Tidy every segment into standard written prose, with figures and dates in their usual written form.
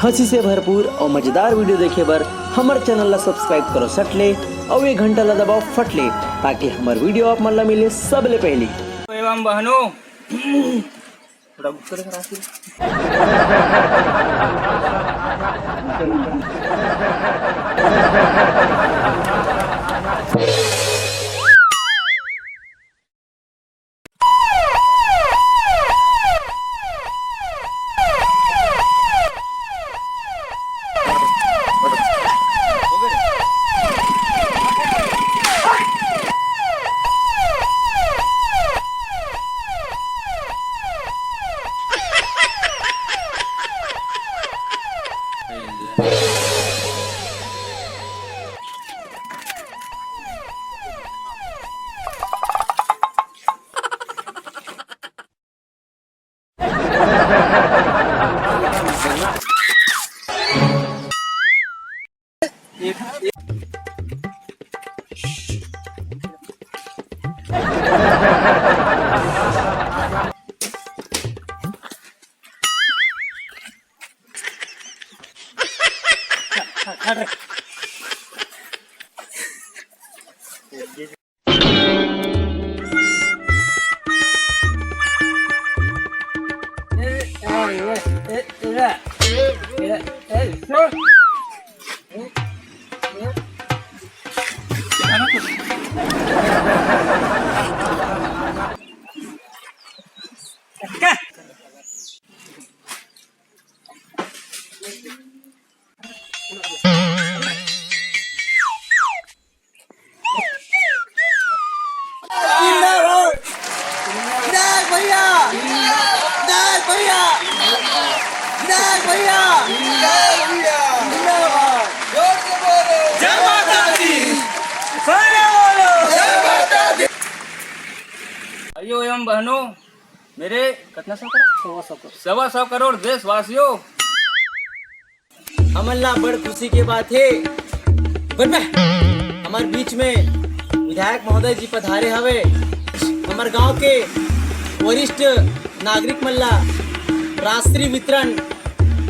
हंसी से भरपूर और मजेदार वीडियो देखे बर हमारे चैनल ला सब्सक्राइब करो सटले और ये घंटा ला दबाओ फटले ताकि हमारे वीडियो आप मन ला मिले सबले पहली। एवं बहनों थोड़ा बुक कर भाइयों एवं बहनों, मेरे कितना 100 करोड़ देशवासियों, हमन ला बड़ खुशी के बात है हमारे बीच में विधायक महोदय जी पधारे हवे। हमारे गांव के वरिष्ठ नागरिक मन ला राष्ट्रीय वितरण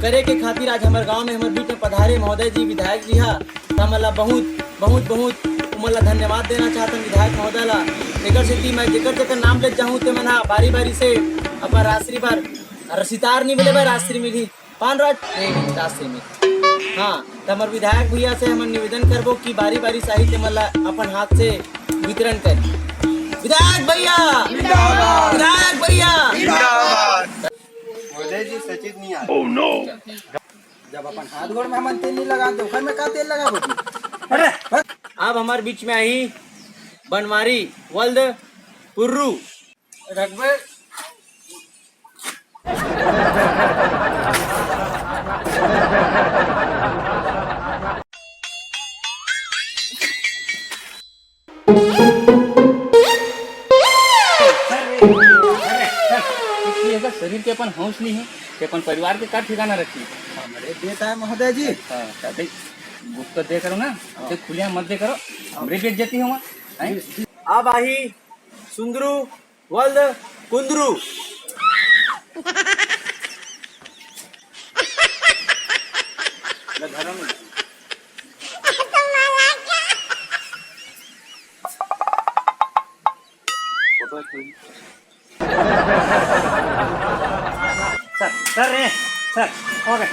करे के खातिर आज हमारे गांव में हमारे बीच में पधारे महोदय जी विधायक जी हा। हमन ला बहुत बहुत बहुत उमन ला धन्यवाद देना चाहता विधायक महोदय ला। जेकर से मैं जेकर नाम ले जाऊँ ते मन बारी बारी से अपन राष्ट्रीय बार सितार नहीं मिले राष्ट्रीय मिली पान राज नहीं राष्ट्रीय मिली। हाँ तो हमारे विधायक भैया से हम निवेदन करबो कि बारी बारी साहित्य मन ला अपन हाथ से वितरण कर। विधायक भैया विधायक भैया मोदी जी सचित नहीं आए। Oh no! जब अपन हाथ गोड़ में हम तेल नहीं लगा तो घर में का तेल लगा बोली। अरे अब हमारे बीच में आई बनवारी वल्द पुर्रू रखबे अगर शरीर के अपन हौस नहीं है कि अपन परिवार के का ठिकाना रखी। हमारे देता है महोदय जी। हाँ गुप्त दे करो ना, खुलिया मत दे करो, हमरे बेइज्जती हो। अब आई सुंदरू वल्द कुंदरू सर ओके।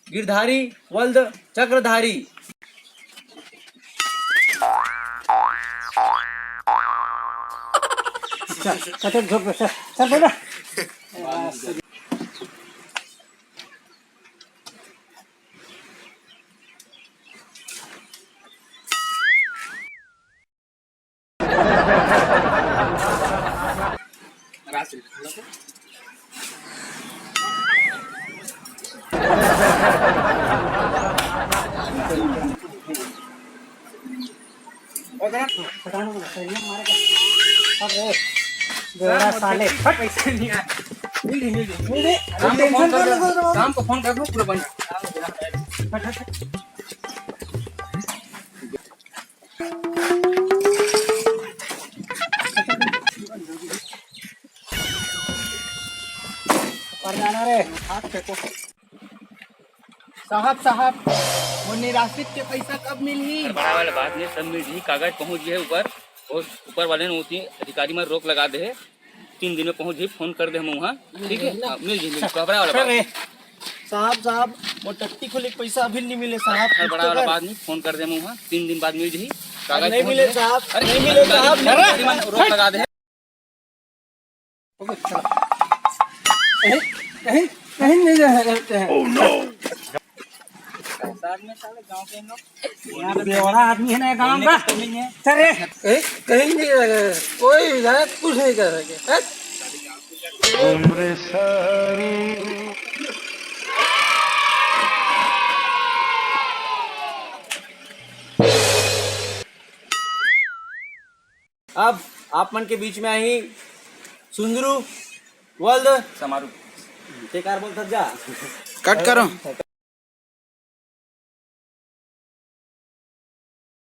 गिरधारी वल्द चक्रधारी सर बोला साले पैसे नहीं आए। शाम को फोन कर दो पूरा बंद। परदाना अरे हाथ फेंको साहब वो निराश्रित के पैसा कब मिली? बड़ा वाला बात नहीं, सब मिल रही, कागज पहुंच गए ऊपर, और ऊपर वाले ने होती अधिकारी में रोक लगा दे, 3 दिन में पहुंच गई, फोन कर दे हम वहाँ, ठीक है? हाँ, मिल जाएगी, घबरा वाला बात नहीं। साहब वो टट्टी खोले के पैसा अभी नहीं मिले साहब। बड़ा वाला बात नहीं, फोन कर दे हम वहाँ, 3 दिन बाद मिल जाएगी, कागज नहीं पहुंच मिले गए। साहब, अरे नहीं मिले साहब। अधिकारी में रोक लगा दे। कहीं कहीं नहीं रहते हैं। साथ में साले गांव के लोग यहाँ बेवड़ा आदमी है ना गाँव का। चले कहीं कहीं नहीं रहे, कोई विधायक कुछ नहीं कर सके। अब आप मन के बीच में आई सुंदरू वर्ल्ड समारू बेकार बोल जा कट करो।